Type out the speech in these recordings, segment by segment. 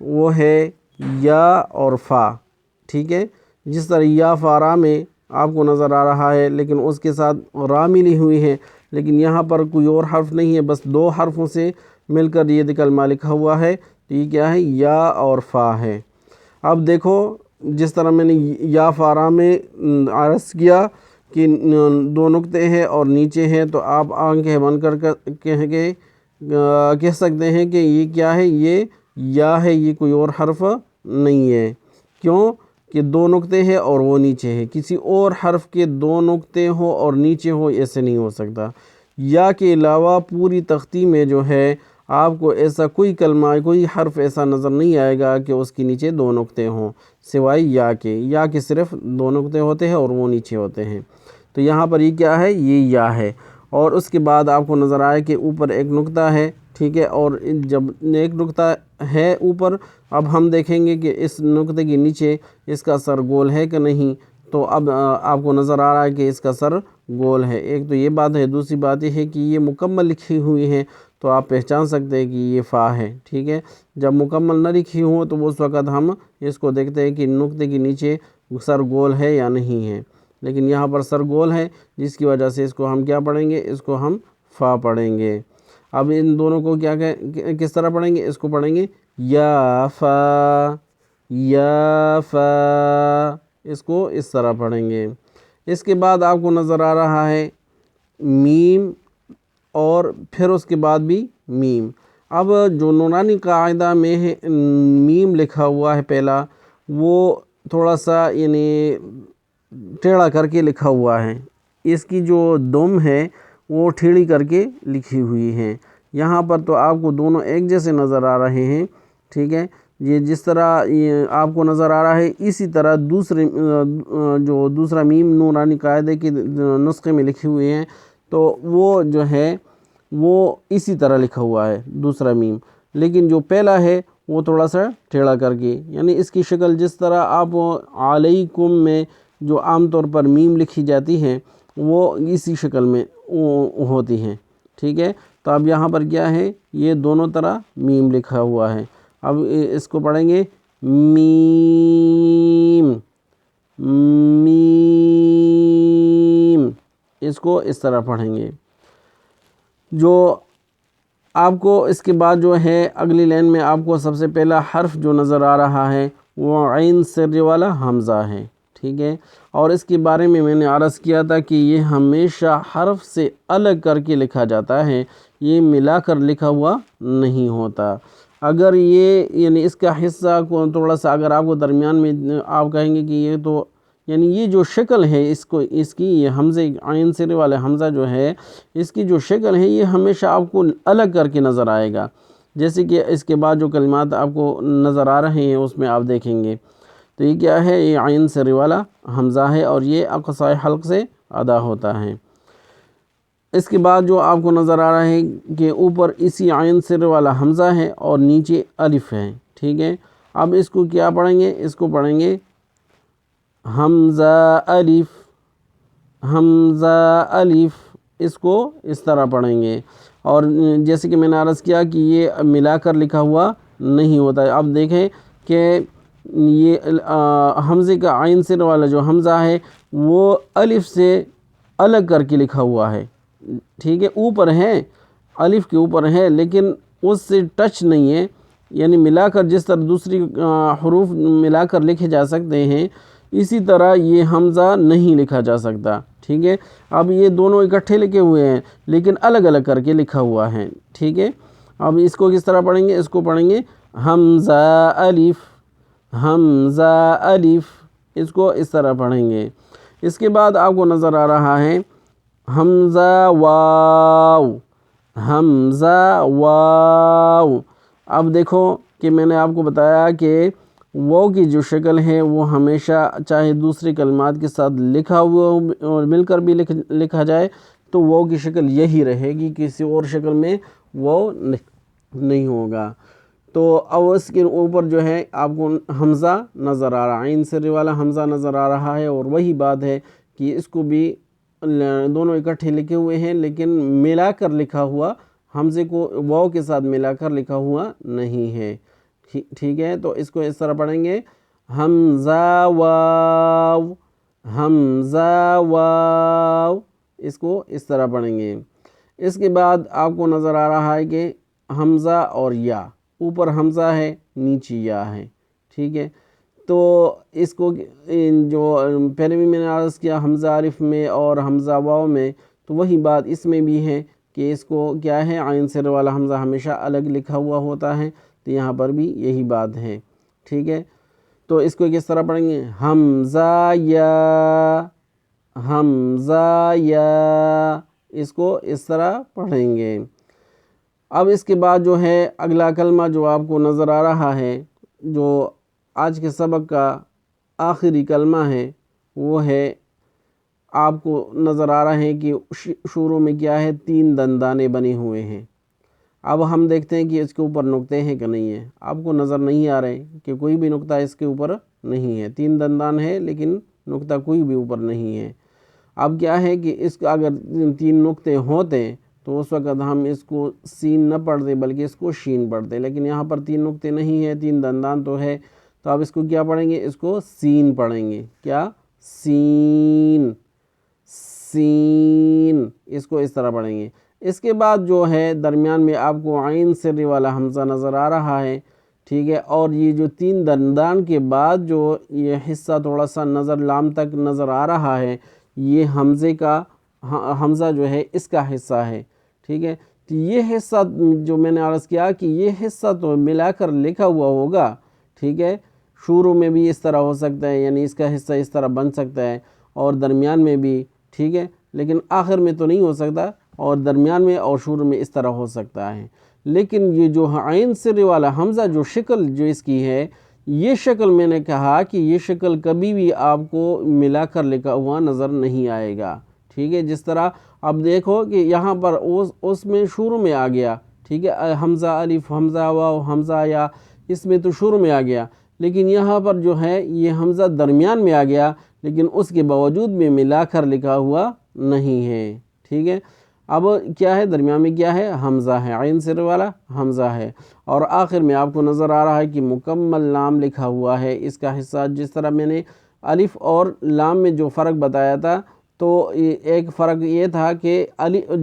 وہ ہے یا اور فا، ٹھیک ہے. جس طرح یا فا را میں آپ کو نظر آ رہا ہے لیکن اس کے ساتھ را ملی ہوئی ہے، لیکن یہاں پر کوئی اور حرف نہیں ہے، بس دو حرفوں سے مل کر یہ کلمہ لکھا ہوا ہے. تو یہ کیا ہے؟ یا اور فا ہے. اب دیکھو جس طرح میں نے یا فارا میں عرض کیا کہ دو نقطے ہیں اور نیچے ہیں، تو آپ آنکھیں بند کر کہہ سکتے ہیں کہ یہ کیا ہے؟ یہ یا ہے، یہ کوئی اور حرف نہیں ہے. کیوں کہ دو نقطے ہیں اور وہ نیچے ہے. کسی اور حرف کے دو نقطے ہو اور نیچے ہو، ایسے نہیں ہو سکتا. یا کے علاوہ پوری تختی میں جو ہے آپ کو ایسا کوئی کلمہ، کوئی حرف ایسا نظر نہیں آئے گا کہ اس کے نیچے دو نقطے ہوں، سوائے یا کے. یا کے صرف دو نقطے ہوتے ہیں اور وہ نیچے ہوتے ہیں. تو یہاں پر یہ کیا ہے؟ یہ یا ہے. اور اس کے بعد آپ کو نظر آئے کہ اوپر ایک نقطہ ہے، ٹھیک ہے. اور جب ایک نقطہ ہے اوپر، اب ہم دیکھیں گے کہ اس نقطے کے نیچے اس کا سر گول ہے کہ نہیں. تو اب آپ کو نظر آ رہا ہے کہ اس کا سر گول ہے. ایک تو یہ بات ہے. دوسری بات یہ ہے کہ یہ مکمل لکھی ہوئی ہے، تو آپ پہچان سکتے ہیں کہ یہ فا ہے، ٹھیک ہے. جب مکمل نہ لکھی ہوں تو اس وقت ہم اس کو دیکھتے ہیں کہ نقطے کے نیچے سر گول ہے یا نہیں ہے. لیکن یہاں پر سر گول ہے، جس کی وجہ سے اس کو ہم کیا پڑھیں گے؟ اس کو ہم فا پڑھیں گے. اب ان دونوں کو کس طرح پڑھیں گے؟ اس کو پڑھیں گے یا فا، یا فا. اس کو اس طرح پڑھیں گے. اس کے بعد آپ کو نظر آ رہا ہے میم، اور پھر اس کے بعد بھی میم. اب جو نورانی قاعدہ میں ہے میم لکھا ہوا ہے پہلا، وہ تھوڑا سا یعنی ٹیڑھا کر کے لکھا ہوا ہے. اس کی جو دم ہے وہ ٹھیڑی کر کے لکھی ہوئی ہے. یہاں پر تو آپ کو دونوں ایک جیسے نظر آ رہے ہیں، ٹھیک ہے. یہ جس طرح یہ آپ کو نظر آ رہا ہے، اسی طرح جو دوسرا میم نورانی قاعدے کے نسخے میں لکھی ہوئی ہیں، تو وہ جو ہے وہ اسی طرح لکھا ہوا ہے دوسرا میم. لیکن جو پہلا ہے وہ تھوڑا سا ٹیڑھا کر کے، یعنی اس کی شکل جس طرح آپ علیکم میں جو عام طور پر میم لکھی جاتی ہے وہ اسی شکل میں ہوتی ہیں، ٹھیک ہے. تو اب یہاں پر کیا ہے؟ یہ دونوں طرح میم لکھا ہوا ہے. اب اس کو پڑھیں گے میم، میم. اس کو اس طرح پڑھیں گے. جو آپ کو اس کے بعد جو ہے اگلی لائن میں آپ کو سب سے پہلا حرف جو نظر آ رہا ہے وہ عین سر والا حمزہ ہے، ٹھیک ہے. اور اس کے بارے میں نے عرض کیا تھا کہ یہ ہمیشہ حرف سے الگ کر کے لکھا جاتا ہے، یہ ملا کر لکھا ہوا نہیں ہوتا. اگر یہ یعنی اس کا حصہ کو تھوڑا سا اگر آپ کو درمیان میں آپ کہیں گے کہ یہ تو یعنی یہ جو شکل ہے اس کی یہ حمزے عین سر والے حمزہ جو ہے، اس کی جو شکل ہے یہ ہمیشہ آپ کو الگ کر کے نظر آئے گا. جیسے کہ اس کے بعد جو کلمات آپ کو نظر آ رہے ہیں اس میں آپ دیکھیں گے. تو یہ کیا ہے؟ یہ عین سر والا حمزہ ہے اور یہ اقصائے حلق سے ادا ہوتا ہے. اس کے بعد جو آپ کو نظر آ رہا ہے کہ اوپر اسی عین سر والا حمزہ ہے اور نیچے الف ہے، ٹھیک ہے. اب اس کو کیا پڑھیں گے؟ اس کو پڑھیں گے حمزہ الف، حمزہ الف. اس کو اس طرح پڑھیں گے. اور جیسے کہ میں نے عرض کیا کہ یہ ملا کر لکھا ہوا نہیں ہوتا ہے. اب دیکھیں کہ یہ حمزے کا عین سر والا جو حمزہ ہے وہ الف سے الگ کر کے لکھا ہوا ہے، ٹھیک ہے. اوپر ہے، الف کے اوپر ہے لیکن اس سے ٹچ نہیں ہے. یعنی ملا کر جس طرح دوسری حروف ملا کر لکھے جا سکتے ہیں، اسی طرح یہ حمزہ نہیں لکھا جا سکتا، ٹھیک ہے. اب یہ دونوں اکٹھے لکھے ہوئے ہیں لیکن الگ الگ کر کے لکھا ہوا ہے، ٹھیک ہے. اب اس کو کس طرح پڑھیں گے؟ اس کو پڑھیں گے حمزہ الف، حمزہ الف. اس کو اس طرح پڑھیں گے. اس کے بعد آپ کو نظر آ رہا ہے حمزہ واو، حمزہ واو. اب دیکھو کہ میں نے آپ کو بتایا کہ واو کی جو شکل ہے وہ ہمیشہ چاہے دوسرے کلمات کے ساتھ لکھا ہوا اور مل کر بھی لکھا جائے تو واو کی شکل یہی رہے گی، کسی اور شکل میں واو نہیں ہوگا. تو اب اس کے اوپر جو ہے آپ کو حمزہ نظر آ رہا ہے، عین سر والا حمزہ نظر آ رہا ہے. اور وہی بات ہے کہ اس کو بھی دونوں اکٹھے لکھے ہوئے ہیں لیکن ملا کر لکھا ہوا، حمزے کو واو کے ساتھ ملا کر لکھا ہوا نہیں ہے، ٹھیک ہے، تو اس کو اس طرح پڑھیں گے حمزہ واو، حمزہ واو، اس کو اس طرح پڑھیں گے۔ اس کے بعد آپ کو نظر آ رہا ہے کہ حمزہ اور یا، اوپر حمزہ ہے نیچے یا ہے، ٹھیک ہے۔ تو اس کو جو پہلے بھی میں نے عرض کیا حمزہ الف میں اور حمزہ واو میں، تو وہی بات اس میں بھی ہے کہ اس کو کیا ہے، عین سر والا حمزہ ہمیشہ الگ لکھا ہوا ہوتا ہے، تو یہاں پر بھی یہی بات ہے، ٹھیک ہے۔ تو اس کو کس طرح پڑھیں گے حمزہ یا، حمزہ یا، اس کو اس طرح پڑھیں گے۔ اب اس کے بعد جو ہے اگلا کلمہ جو آپ کو نظر آ رہا ہے، جو آج کے سبق کا آخری کلمہ ہے، وہ ہے، آپ کو نظر آ رہا ہے کہ شروع میں کیا ہے، 3 دندانے بنے ہوئے ہیں۔ اب ہم دیکھتے ہیں کہ اس کے اوپر نقطے ہیں کہ نہیں ہیں۔ آپ کو نظر نہیں آ رہے کہ کوئی بھی نقطہ اس کے اوپر نہیں ہے، 3 دندان ہے لیکن نقطہ کوئی بھی اوپر نہیں ہے۔ اب کیا ہے کہ اس کا اگر 3 نقطے ہوتے تو اس وقت ہم اس کو سین نہ پڑھتے بلکہ اس کو شین پڑھتے، لیکن یہاں پر 3 نقطے نہیں ہیں، 3 دندان تو ہے، تو اب اس کو کیا پڑھیں گے، اس کو سین پڑھیں گے۔ کیا؟ سین، سین، اس کو اس طرح پڑھیں گے۔ اس کے بعد جو ہے درمیان میں آپ کو عین سر والا حمزہ نظر آ رہا ہے، ٹھیک ہے، اور یہ جو 3 دندان کے بعد جو یہ حصہ تھوڑا سا نظر لام تک نظر آ رہا ہے، یہ حمزہ جو ہے اس کا حصہ ہے، ٹھیک ہے۔ تو یہ حصہ جو میں نے عرض کیا کہ یہ حصہ تو ملا کر لکھا ہوا ہوگا، ٹھیک ہے، شروع میں بھی اس طرح ہو سکتا ہے، یعنی اس کا حصہ اس طرح بن سکتا ہے، اور درمیان میں بھی، ٹھیک ہے، لیکن آخر میں تو نہیں ہو سکتا، اور درمیان میں اور شروع میں اس طرح ہو سکتا ہے۔ لیکن یہ جو عین سر والا حمزہ جو شکل جو اس کی ہے، یہ شکل میں نے کہا کہ یہ شکل کبھی بھی آپ کو ملا کر لکھا ہوا نظر نہیں آئے گا، ٹھیک ہے۔ جس طرح اب دیکھو کہ یہاں پر اس میں شروع میں آ گیا، ٹھیک ہے، حمزہ الف، حمزہ واو، حمزہ یا، اس میں تو شروع میں آ گیا، لیکن یہاں پر جو ہے یہ حمزہ درمیان میں آ گیا، لیکن اس کے باوجود میں ملا کر لکھا ہوا نہیں ہے، ٹھیک ہے۔ اب کیا ہے، درمیان میں کیا ہے، حمزہ ہے، عین سر والا حمزہ ہے، اور آخر میں آپ کو نظر آ رہا ہے کہ مکمل لام لکھا ہوا ہے اس کا حصہ۔ جس طرح میں نے الف اور لام میں جو فرق بتایا تھا، تو ایک فرق یہ تھا کہ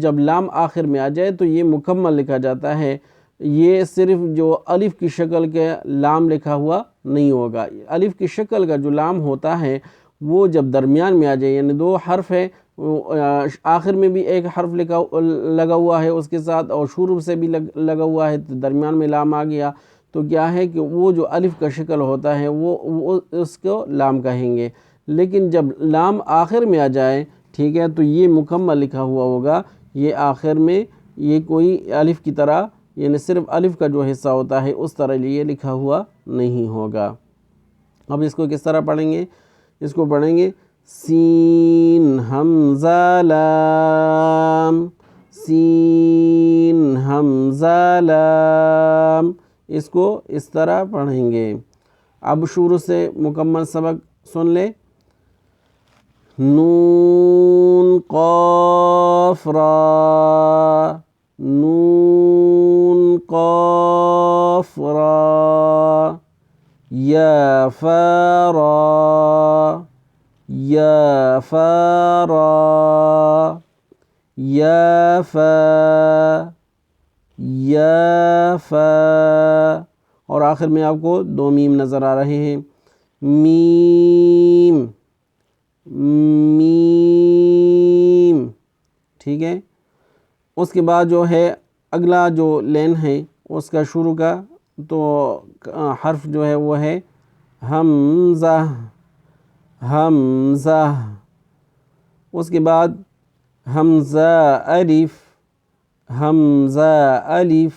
جب لام آخر میں آ جائے تو یہ مکمل لکھا جاتا ہے، یہ صرف جو الف کی شکل کے لام لکھا ہوا نہیں ہوگا۔ الف کی شکل کا جو لام ہوتا ہے وہ جب درمیان میں آ جائے، یعنی 2 حرف ہے، آخر میں بھی ایک حرف لگا ہوا ہے اس کے ساتھ، اور شروع سے بھی لگا ہوا ہے، تو درمیان میں لام آ گیا، تو کیا ہے کہ وہ جو الف کا شکل ہوتا ہے وہ اس کو لام کہیں گے۔ لیکن جب لام آخر میں آ جائے، ٹھیک ہے، تو یہ مکمل لکھا ہوا ہوگا، یہ آخر میں یہ کوئی الف کی طرح، یعنی صرف الف کا جو حصہ ہوتا ہے اس طرح یہ لکھا ہوا نہیں ہوگا۔ اب اس کو کس طرح پڑھیں گے، اس کو پڑھیں گے سین حمزہ لام، سین حمزہ لام، اس کو اس طرح پڑھیں گے۔ اب شروع سے مکمل سبق سن لے۔ نون قاف را، نون قاف را، یا فا را، یا فا را، یا فا، یا فا، اور آخر میں آپ کو 2 میم نظر آ رہے ہیں، میم، میم، ٹھیک ہے۔ اس کے بعد جو ہے اگلا جو لین ہے اس کا شروع کا تو حرف جو ہے وہ ہے حمزہ، حمزہ، اس کے بعد حمزہ الف، حمزہ الف،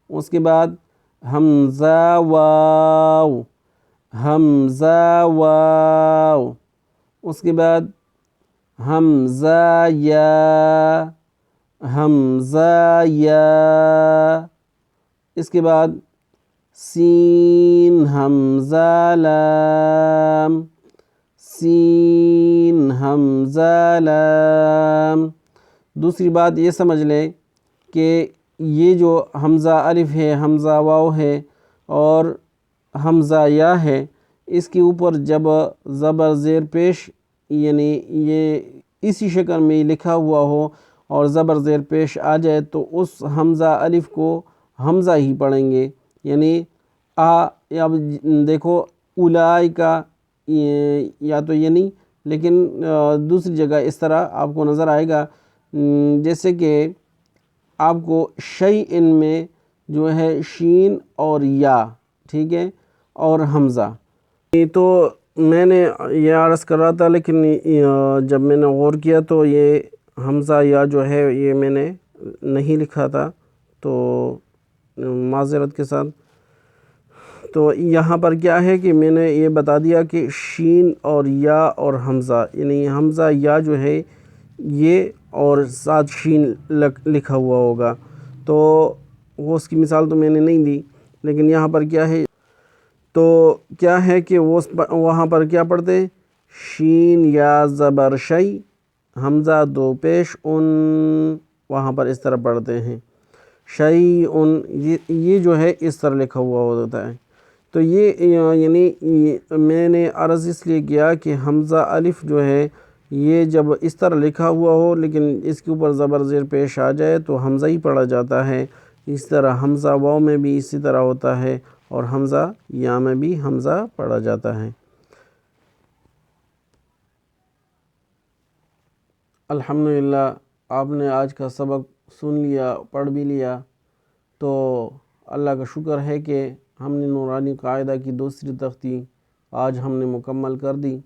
اس کے بعد حمزہ واو، حمزہ واو، اس کے بعد حمزہ یا، حمزہ یا، اس کے بعد سین حمزہ لام، سین حمزہ لام۔ دوسری بات یہ سمجھ لیں کہ یہ جو حمزہ الف ہے، حمزہ واو ہے، اور حمزہ یا ہے، اس کے اوپر جب زبر زیر پیش یعنی یہ اسی شکل میں لکھا ہوا ہو اور زبر زیر پیش آ جائے تو اس حمزہ الف کو حمزہ ہی پڑھیں گے، یعنی اب دیکھو اولائی کا یا تو یہ نہیں، لیکن دوسری جگہ اس طرح آپ کو نظر آئے گا، جیسے کہ آپ کو شیئن میں جو ہے شین اور یا، ٹھیک ہے، اور حمزہ. تو میں نے یہ عرض کر رہا تھا، لیکن جب میں نے غور کیا تو یہ حمزہ یا جو ہے یہ میں نے نہیں لکھا تھا، تو معذرت کے ساتھ. تو یہاں پر کیا ہے کہ میں نے یہ بتا دیا کہ شین اور یا اور حمزہ، یعنی حمزہ یا جو ہے یہ اور ساتھ شین لکھا ہوا ہوگا، تو وہ اس کی مثال تو میں نے نہیں دی، لیکن یہاں پر کیا ہے، تو کیا ہے کہ وہاں پر کیا پڑھتے ہیں، شین یا زبر شی حمزہ دو پیش ان، وہاں پر اس طرح پڑھتے ہیں شی ان، یہ جو ہے اس طرح لکھا ہوا ہوتا ہے. تو یہ یعنی میں نے عرض اس لیے کیا کہ حمزہ الف جو ہے یہ جب اس طرح لکھا ہوا ہو لیکن اس کے اوپر زبر زیر پیش آ جائے تو حمزہ ہی پڑھا جاتا ہے. اس طرح حمزہ واو میں بھی اسی طرح ہوتا ہے اور حمزہ یا میں بھی حمزہ پڑھا جاتا ہے. الحمدللہ آپ نے آج کا سبق سن لیا، پڑھ بھی لیا، تو اللہ کا شکر ہے کہ ہم نے نورانی قاعدہ کی دوسری تختی آج ہم نے مکمل کر دی.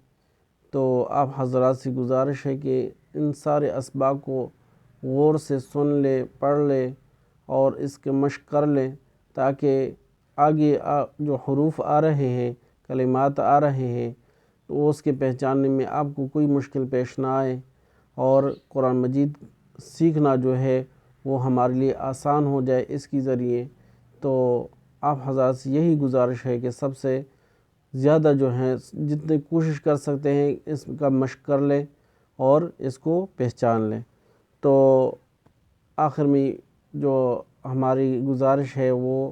تو آپ حضرات سے گزارش ہے کہ ان سارے اسباق کو غور سے سن لے، پڑھ لے اور اس کے مشق کر لیں، تاکہ آگے جو حروف آ رہے ہیں، کلمات آ رہے ہیں، تو اس کے پہچاننے میں آپ کو کوئی مشکل پیش نہ آئے، اور قرآن مجید سیکھنا جو ہے وہ ہمارے لیے آسان ہو جائے اس کے ذریعے. تو آپ حضرات سے یہی گزارش ہے کہ سب سے زیادہ جو ہیں جتنے کوشش کر سکتے ہیں اس کا مشق کر لیں اور اس کو پہچان لیں. تو آخر میں جو ہماری گزارش ہے وہ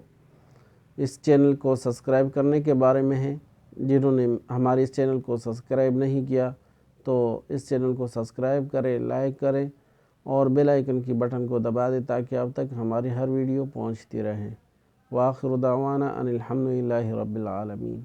اس چینل کو سبسکرائب کرنے کے بارے میں ہے. جنہوں نے ہمارے اس چینل کو سبسکرائب نہیں کیا تو اس چینل کو سبسکرائب کریں، لائک کریں اور بیل آئیکن کی بٹن کو دبا دیں تاکہ اب تک ہماری ہر ویڈیو پہنچتی رہے. وآخر دعوانا ان الحمدللہ رب العالمین.